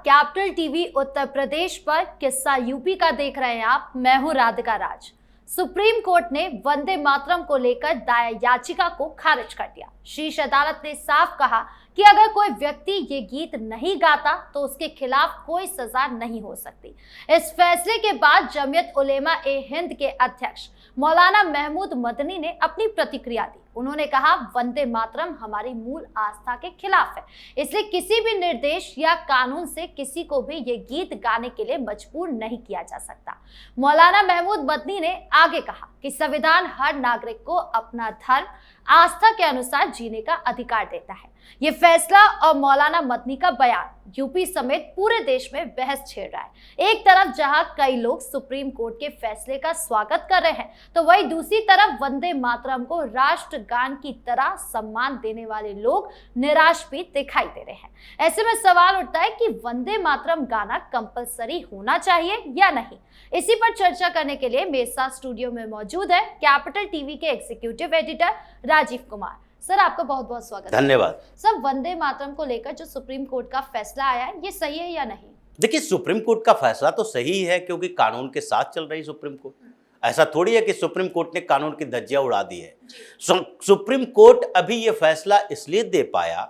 Capital TV Uttar Pradesh पर किस्सा UP का देख रहे हैं आप। मैं हूं राधिका राज। सुप्रीम कोर्ट ने वंदे मातरम को लेकर दायर याचिका को खारिज कर दिया। शीर्ष अदालत ने साफ कहा कि अगर कोई व्यक्ति ये गीत नहीं गाता तो उसके खिलाफ कोई सजा नहीं हो सकती। इस फैसले के बाद जमीयत उलेमा ए हिंद के अध्यक्ष मौलाना महमूद मदनी ने अपनी प्रतिक्रिया दी। उन्होंने कहा, वंदे मातरम हमारी मूल आस्था के खिलाफ है, इसलिए किसी भी निर्देश या कानून से किसी को भी ये गीत गाने के लिए मजबूर नहीं किया जा सकता। मौलाना महमूद मदनी ने आगे कहा कि संविधान हर नागरिक को अपना धर्म आस्था के अनुसार जीने का अधिकार देता है। ये फैसला और मौलाना मदनी का बयान यूपी समेत पूरे देश में बहस छेड़ रहा है। एक तरफ जहां कई लोग सुप्रीम कोर्ट के फैसले का स्वागत कर रहे हैं, तो वहीं दूसरी तरफ वंदे मातरम को राष्ट्रगान की तरह सम्मान देने वाले लोग निराश भी दिखाई दे रहे हैं। ऐसे में सवाल उठता है कि वंदे मातरम गाना कंपलसरी होना चाहिए या नहीं। इसी पर चर्चा करने के लिए मेरे साथ स्टूडियो में मौजूद है कैपिटल टीवी के executive editor Rajiv Kumar. Sir, आपका बहुत बहुत स्वागत। धन्यवाद। सर, वंदे मातरम को लेकर जो सुप्रीम कोर्ट का फैसला आया है, ये सही है या नहीं? देखिए, सुप्रीम कोर्ट का फैसला तो सही है क्योंकि कानून के साथ चल रही सुप्रीम कोर्ट। ऐसा थोड़ी है कि सुप्रीम कोर्ट ने कानून की धज्जियां उड़ा दी है। सुप्रीम कोर्ट अभी ये फैसला इसलिए दे पाया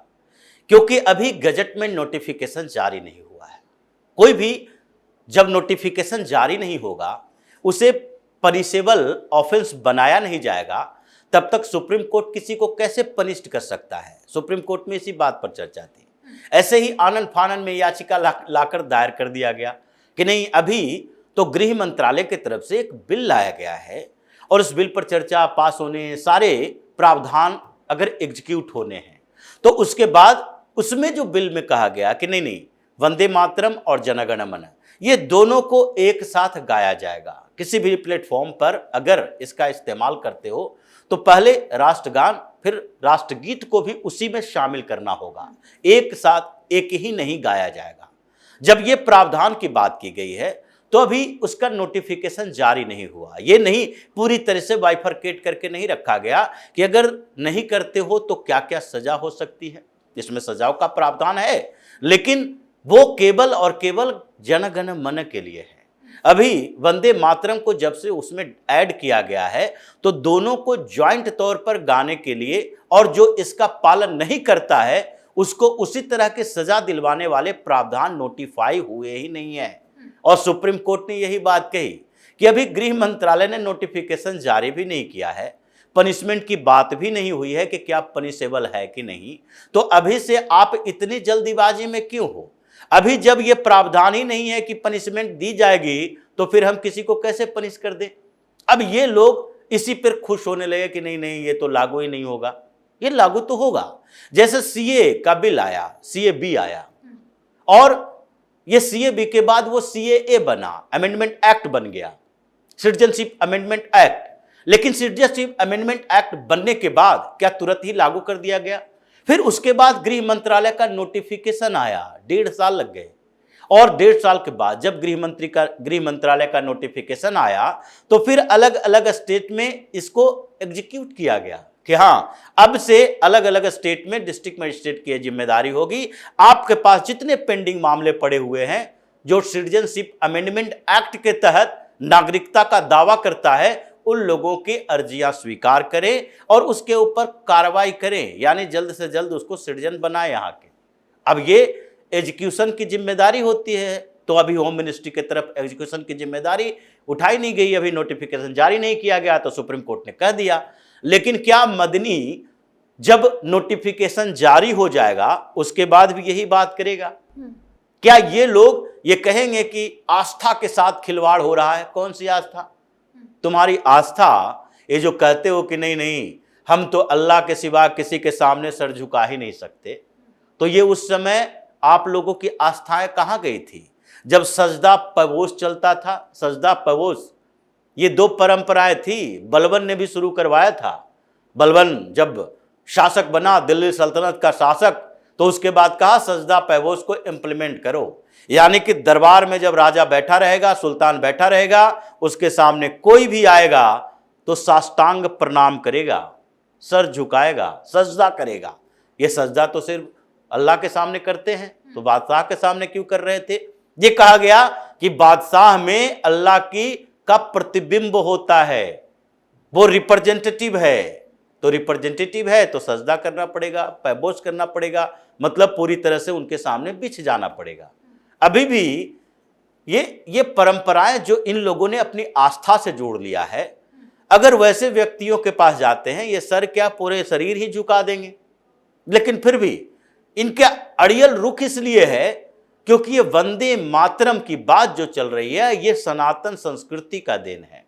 क्योंकि अभी गजट में नोटिफिकेशन जारी नहीं हुआ है। कोई भी जब नोटिफिकेशन जारी नहीं होगा, उसे पनिशेबल ऑफेंस बनाया नहीं जाएगा, तब तक सुप्रीम कोर्ट किसी को कैसे पनिश्ड कर सकता है। सुप्रीम कोर्ट में इसी बात पर चर्चा थी। ऐसे ही आनन फानन में याचिका लाकर दायर कर दिया गया कि नहीं, अभी तो गृह मंत्रालय की तरफ से एक बिल लाया गया है और उस बिल पर चर्चा पास होने, सारे प्रावधान अगर एग्जीक्यूट होने हैं, तो उसके बाद उसमें जो बिल में कहा गया कि नहीं नहीं, वंदे मातरम और जनगण मन ये दोनों को एक साथ गाया जाएगा। किसी भी प्लेटफॉर्म पर अगर इसका इस्तेमाल करते हो तो पहले राष्ट्रगान फिर राष्ट्रगीत को भी उसी में शामिल करना होगा, एक साथ एक ही नहीं गाया जाएगा। जब ये प्रावधान की बात की गई है तो अभी उसका नोटिफिकेशन जारी नहीं हुआ। ये नहीं पूरी तरह से बाइफरकेट करके नहीं रखा गया कि अगर नहीं करते हो तो क्या क्या सजा हो सकती है। इसमें सजाओं का प्रावधान है, लेकिन वो केवल और केवल जनगण मन के लिए है। अभी वंदे मातरम को जब से उसमें ऐड किया गया है तो दोनों को ज्वाइंट तौर पर गाने के लिए, और जो इसका पालन नहीं करता है उसको उसी तरह के सजा दिलवाने वाले प्रावधान नोटिफाई हुए ही नहीं है। और सुप्रीम कोर्ट ने यही बात कही कि अभी गृह मंत्रालय ने नोटिफिकेशन जारी भी नहीं किया है, पनिशमेंट की बात भी नहीं हुई है कि क्या पनिशेबल है कि नहीं, तो अभी से आप इतनी जल्दीबाजी में क्यों हो। अभी जब ये प्रावधान ही नहीं है कि पनिशमेंट दी जाएगी तो फिर हम किसी को कैसे पनिश कर दें। अब ये लोग इसी पर खुश होने लगे कि नहीं नहीं, ये तो लागू ही नहीं होगा। ये लागू तो होगा। जैसे सीए का बिल आया, सीए बी आया, और ये सीए बी के बाद वो सीएए बना, अमेंडमेंट एक्ट बन गया, सिटीजनशिप अमेंडमेंट एक्ट। लेकिन सिटीजनशिप अमेंडमेंट एक्ट बनने के बाद क्या तुरंत ही लागू कर दिया गया? फिर उसके बाद गृह मंत्रालय का नोटिफिकेशन आया, 1.5 साल लग गए। और 1.5 साल के बाद जब गृह मंत्रालय का नोटिफिकेशन आया तो फिर अलग अलग स्टेट में इसको एग्जीक्यूट किया गया कि हाँ, अब से अलग अलग स्टेट में डिस्ट्रिक्ट मजिस्ट्रेट की जिम्मेदारी होगी। आपके पास जितने पेंडिंग मामले पड़े हुए हैं, जो सिटीजनशिप अमेंडमेंट एक्ट के तहत नागरिकता का दावा करता है, उन लोगों की अर्जियां स्वीकार करें और उसके ऊपर कार्रवाई करें, यानी जल्द से जल्द उसको सिटीजन बनाए यहाँ के। अब ये एजुकेशन की जिम्मेदारी होती है, तो अभी होम मिनिस्ट्री की तरफ एजुकेशन की जिम्मेदारी उठाई नहीं गई, अभी नोटिफिकेशन जारी नहीं किया गया, तो सुप्रीम कोर्ट ने कह दिया। लेकिन क्या मदनी जब नोटिफिकेशन जारी हो जाएगा उसके बाद भी यही बात करेगा? क्या ये लोग ये कहेंगे कि आस्था के साथ खिलवाड़ हो रहा है? कौन सी आस्था? तुम्हारी आस्था ये जो कहते हो कि नहीं नहीं, हम तो अल्लाह के सिवा किसी के सामने सर झुका ही नहीं सकते, तो ये उस समय आप लोगों की आस्थाएं कहाँ गई थी जब सजदा पवोस चलता था? सजदा पवोस ये 2 परंपराएं थी, बलबन ने भी शुरू करवाया था। बलबन जब शासक बना, दिल्ली सल्तनत का शासक, तो उसके बाद कहा सजदा पवोस को इम्प्लीमेंट करो, यानी कि दरबार में जब राजा बैठा रहेगा, सुल्तान बैठा रहेगा, उसके सामने कोई भी आएगा तो साष्टांग प्रणाम करेगा, सर झुकाएगा, सजदा करेगा। ये सजदा तो सिर्फ अल्लाह के सामने करते हैं, तो बादशाह के सामने क्यों कर रहे थे? ये कहा गया कि बादशाह में अल्लाह की का प्रतिबिंब होता है, वो रिप्रेजेंटेटिव है, तो रिप्रेजेंटेटिव है तो सजदा करना पड़ेगा, पैबोस करना पड़ेगा, मतलब पूरी तरह से उनके सामने बिछ जाना पड़ेगा। अभी भी ये परंपराएं जो इन लोगों ने अपनी आस्था से जोड़ लिया है, अगर वैसे व्यक्तियों के पास जाते हैं ये सर क्या पूरे शरीर ही झुका देंगे। लेकिन फिर भी इनका अड़ियल रुख इसलिए है क्योंकि ये वंदे मातरम की बात जो चल रही है ये सनातन संस्कृति का देन है,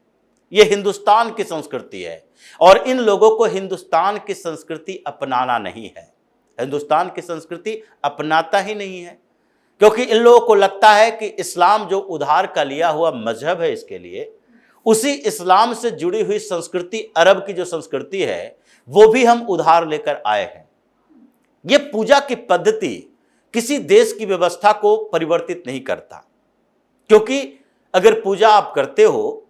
ये हिंदुस्तान की संस्कृति है और इन लोगों को हिंदुस्तान की संस्कृति अपनाना नहीं है, हिंदुस्तान की संस्कृति अपनाता ही नहीं है, क्योंकि इन लोगों को लगता है कि इस्लाम जो उधार का लिया हुआ मजहब है इसके लिए, उसी इस्लाम से जुड़ी हुई संस्कृति अरब की जो संस्कृति है वो भी हम उधार लेकर आए हैं। ये पूजा की पद्धति किसी देश की व्यवस्था को परिवर्तित नहीं करता, क्योंकि अगर पूजा आप करते हो,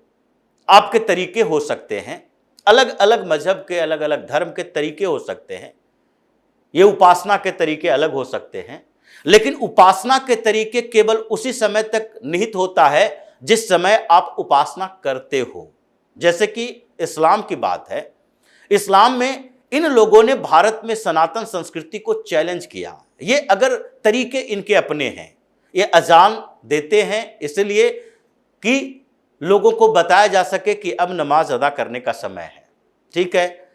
आपके तरीके हो सकते हैं, अलग अलग मजहब के अलग अलग धर्म के तरीके हो सकते हैं, ये उपासना के तरीके अलग हो सकते हैं, लेकिन उपासना के तरीके केवल उसी समय तक निहित होता है जिस समय आप उपासना करते हो। जैसे कि इस्लाम की बात है, इस्लाम में इन लोगों ने भारत में सनातन संस्कृति को चैलेंज किया। ये अगर तरीके इनके अपने हैं, ये अजान देते हैं इसलिए कि लोगों को बताया जा सके कि अब नमाज अदा करने का समय है। ठीक है,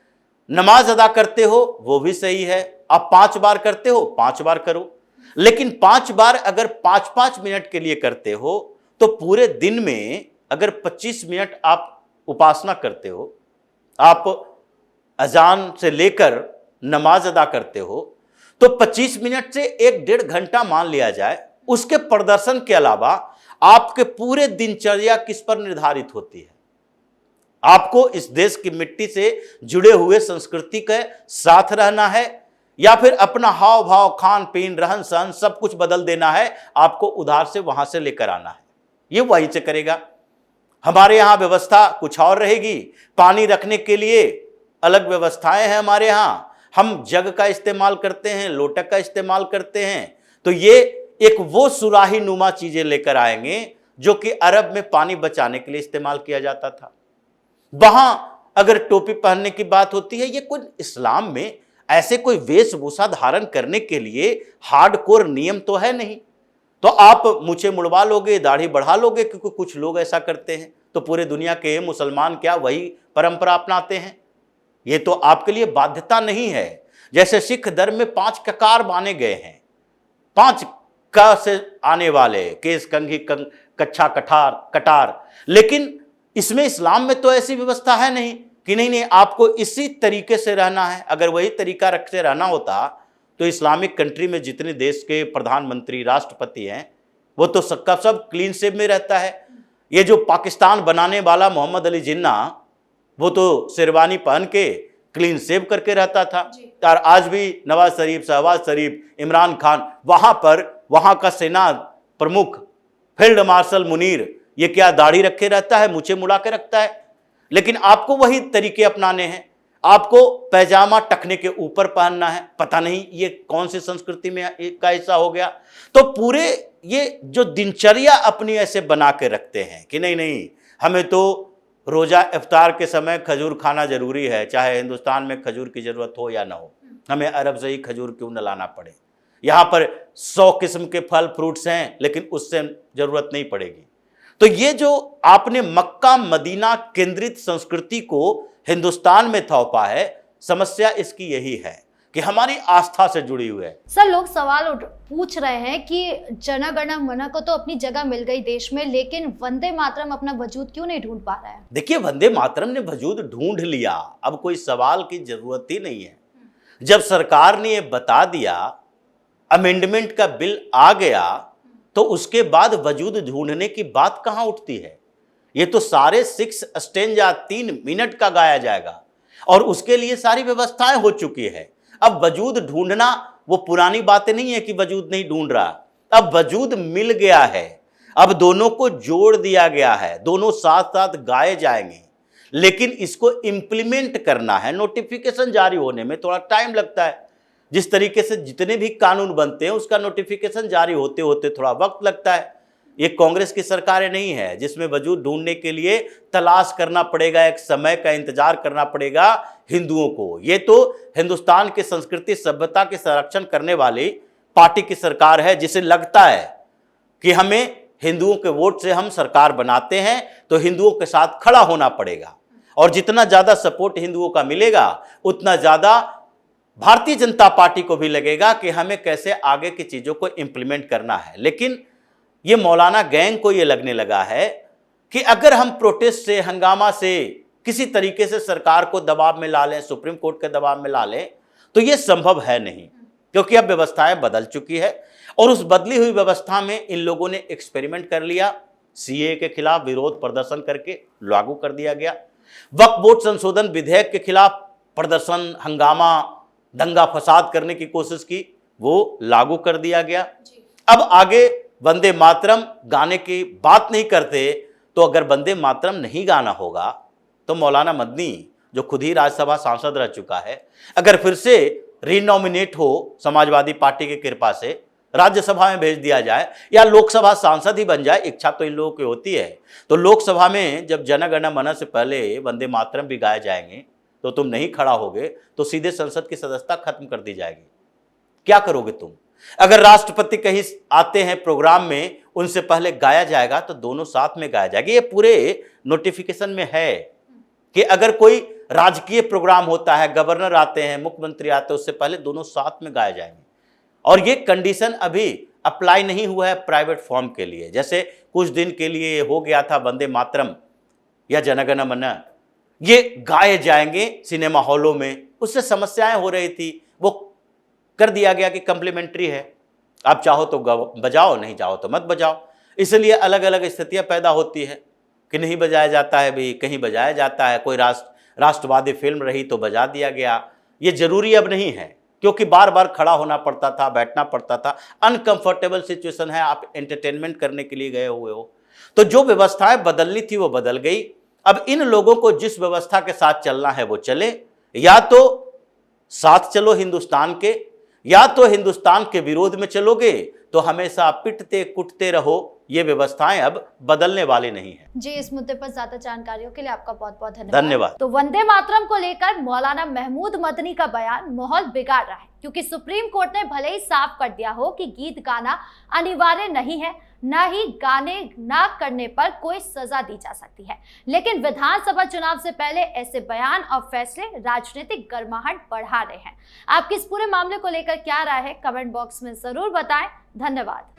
नमाज अदा करते हो वो भी सही है, आप 5 बार करते हो 5 बार करो, लेकिन 5 बार अगर 5-5 मिनट के लिए करते हो तो पूरे दिन में अगर 25 मिनट आप उपासना करते हो, आप अजान से लेकर नमाज अदा करते हो, तो 25 मिनट से 1-1.5 घंटा मान लिया जाए, उसके प्रदर्शन के अलावा आपके पूरे दिनचर्या किस पर निर्धारित होती है? आपको इस देश की मिट्टी से जुड़े हुए संस्कृति के साथ रहना है या फिर अपना हाव भाव, खान पीन, रहन सहन सब कुछ बदल देना है, आपको उधार से वहां से लेकर आना है, ये वहीं से करेगा। हमारे यहां व्यवस्था कुछ और रहेगी, पानी रखने के लिए अलग व्यवस्थाएं हैं हमारे यहां, हम जग का इस्तेमाल करते हैं, लोटक का इस्तेमाल करते हैं, तो ये एक वो सुराही नुमा चीजें लेकर आएंगे जो कि अरब में पानी बचाने के लिए इस्तेमाल किया जाता था। वहां अगर टोपी पहनने की बात होती है, ये कोई इस्लाम में ऐसे कोई वेशभूषा धारण करने के लिए हार्डकोर नियम तो है नहीं, तो आप मूछें मुड़वा लोगे, दाढ़ी बढ़ा लोगे क्योंकि कुछ लोग ऐसा करते हैं, तो पूरे दुनिया के मुसलमान क्या वही परंपरा अपनाते हैं? ये तो आपके लिए बाध्यता नहीं है। जैसे सिख धर्म में 5 ककार माने गए हैं, 5 क से आने वाले, केस, कंघी, कच्छा, कठार, कटार, लेकिन इसमें इस्लाम में तो ऐसी व्यवस्था है नहीं कि नहीं आपको इसी तरीके से रहना है। अगर वही तरीका रखते रहना होता तो इस्लामिक कंट्री में जितने देश के प्रधानमंत्री, राष्ट्रपति हैं, वो तो सबका सब क्लीन शेव में रहता है। ये जो पाकिस्तान बनाने वाला मोहम्मद अली जिन्ना, वो तो शेरवानी पहन के क्लीन शेव करके रहता था। और आज भी नवाज शरीफ, शहबाज शरीफ, इमरान खान, वहां का सेना प्रमुख फील्ड मार्शल मुनीर, ये क्या दाढ़ी रखे रहता है, मूछें मुड़ा के रखता है। लेकिन आपको वही तरीके अपनाने हैं, आपको पैजामा टखने के ऊपर पहनना है। पता नहीं ये कौन सी संस्कृति में का ऐसा हो गया। तो पूरे ये जो दिनचर्या अपनी ऐसे बना के रखते हैं कि नहीं हमें तो रोजा इफ्तार के समय खजूर खाना जरूरी है, चाहे हिंदुस्तान में खजूर की जरूरत हो या ना हो, हमें अरब से ही खजूर क्यों न लाना पड़े। यहाँ पर 100 किस्म के फल फ्रूट्स हैं लेकिन उससे जरूरत नहीं पड़ेगी। तो ये जो आपने मक्का मदीना केंद्रित संस्कृति को हिंदुस्तान में थोपा है, समस्या इसकी यही है कि हमारी आस्था से जुड़ी हुई है। सर, लोग सवाल पूछ रहे हैं कि जन गण मन को तो अपनी जगह मिल गई देश में, लेकिन वंदे मातरम अपना वजूद क्यों नहीं ढूंढ पा रहा है? देखिए, वंदे मातरम ने वजूद ढूंढ लिया, अब कोई सवाल की जरूरत ही नहीं है। जब सरकार ने ये बता दिया, अमेंडमेंट का बिल आ गया, तो उसके बाद वजूद ढूंढने की बात कहां उठती है? ये तो सारे 6 स्टेंजा 3 मिनट का गाया जाएगा और उसके लिए सारी व्यवस्थाएं हो चुकी है। अब वजूद ढूंढना वो पुरानी बातें नहीं है कि वजूद नहीं ढूंढ रहा, अब वजूद मिल गया है, अब दोनों को जोड़ दिया गया है, दोनों साथ साथ गाए जाएंगे, लेकिन इसको इंप्लीमेंट करना है। नोटिफिकेशन जारी होने में थोड़ा टाइम लगता है, जिस तरीके से जितने भी कानून बनते हैं उसका नोटिफिकेशन जारी होते होते थोड़ा वक्त लगता है। ये कांग्रेस की सरकारें नहीं है जिसमें वजूद ढूंढने के लिए तलाश करना पड़ेगा, एक समय का इंतजार करना पड़ेगा हिंदुओं को। ये तो हिंदुस्तान की संस्कृति सभ्यता के संरक्षण करने वाली पार्टी की सरकार है, जिसे लगता है कि हमें हिंदुओं के वोट से हम सरकार बनाते हैं तो हिंदुओं के साथ खड़ा होना पड़ेगा, और जितना ज्यादा सपोर्ट हिंदुओं का मिलेगा उतना ज्यादा भारतीय जनता पार्टी को भी लगेगा कि हमें कैसे आगे की चीजों को इंप्लीमेंट करना है। लेकिन ये मौलाना गैंग को ये लगने लगा है कि अगर हम प्रोटेस्ट से, हंगामा से किसी तरीके से सरकार को दबाव में ला लें, सुप्रीम कोर्ट के दबाव में ला लें, तो ये संभव है नहीं, क्योंकि अब व्यवस्थाएं बदल चुकी है। और उस बदली हुई व्यवस्था में इन लोगों ने एक्सपेरिमेंट कर लिया, सीए के खिलाफ विरोध प्रदर्शन करके लागू कर दिया गया। वक्फ बोर्ड संशोधन विधेयक के खिलाफ प्रदर्शन, हंगामा, दंगा फसाद करने की कोशिश की, वो लागू कर दिया गया। अब आगे वंदे मातरम गाने की बात नहीं करते, तो अगर वंदे मातरम नहीं गाना होगा तो मौलाना मदनी, जो खुद ही राज्यसभा सांसद रह चुका है, अगर फिर से रिनॉमिनेट हो समाजवादी पार्टी की कृपा से, राज्यसभा में भेज दिया जाए या लोकसभा सांसद ही बन जाए, इच्छा तो इन लोगों की होती है, तो लोकसभा में जब जन गण मन से पहले वंदे मातरम भी गाए जाएंगे तो तुम नहीं खड़ा होगे तो सीधे संसद की सदस्यता खत्म कर दी जाएगी। क्या करोगे तुम? अगर राष्ट्रपति कहीं आते हैं प्रोग्राम में, उनसे पहले गाया जाएगा तो दोनों साथ में गाया जाएगा। ये पूरे नोटिफिकेशन में है कि अगर कोई राजकीय प्रोग्राम होता है, गवर्नर आते हैं, मुख्यमंत्री आते हैं, उससे पहले दोनों साथ में गाए जाएंगे। और ये कंडीशन अभी अप्लाई नहीं हुआ है प्राइवेट फॉर्म के लिए। जैसे कुछ दिन के लिए हो गया था वंदे मातरम या जनगण मन, ये गाए जाएंगे सिनेमा हॉलों में, उससे समस्याएं हो रही थी, वो कर दिया गया कि कम्प्लीमेंट्री है, आप चाहो तो बजाओ, नहीं चाहो तो मत बजाओ। इसलिए अलग अलग स्थितियां पैदा होती है कि नहीं बजाया जाता है, भी कहीं बजाया जाता है, कोई राष्ट्रवादी फिल्म रही तो बजा दिया गया। ये जरूरी अब नहीं है, क्योंकि बार बार खड़ा होना पड़ता था, बैठना पड़ता था, अनकंफर्टेबल सिचुएशन है, आप एंटरटेनमेंट करने के लिए गए हुए हो। तो जो व्यवस्थाएं बदलनी थी वो बदल गई। अब इन लोगों को जिस व्यवस्था के साथ चलना है वो चले, या तो साथ चलो हिंदुस्तान के, या तो हिंदुस्तान के विरोध में चलोगे तो हमेशा पिटते कुटते रहो। ये व्यवस्थाएं अब बदलने वाली नहीं है। जी, इस मुद्दे पर ज्यादा जानकारियों के लिए आपका बहुत बहुत धन्यवाद। तो वंदे मातरम को लेकर मौलाना महमूद मदनी का बयान माहौल बिगाड़ रहा है, क्योंकि सुप्रीम कोर्ट ने भले ही साफ कर दिया हो कि गीत गाना अनिवार्य नहीं है, न ही गाने ना करने पर कोई सजा दी जा सकती है, लेकिन विधानसभा चुनाव से पहले ऐसे बयान और फैसले राजनीतिक गर्माहट बढ़ा रहे हैं। आपकी इस पूरे मामले को लेकर क्या राय है, कमेंट बॉक्स में जरूर बताएं। धन्यवाद।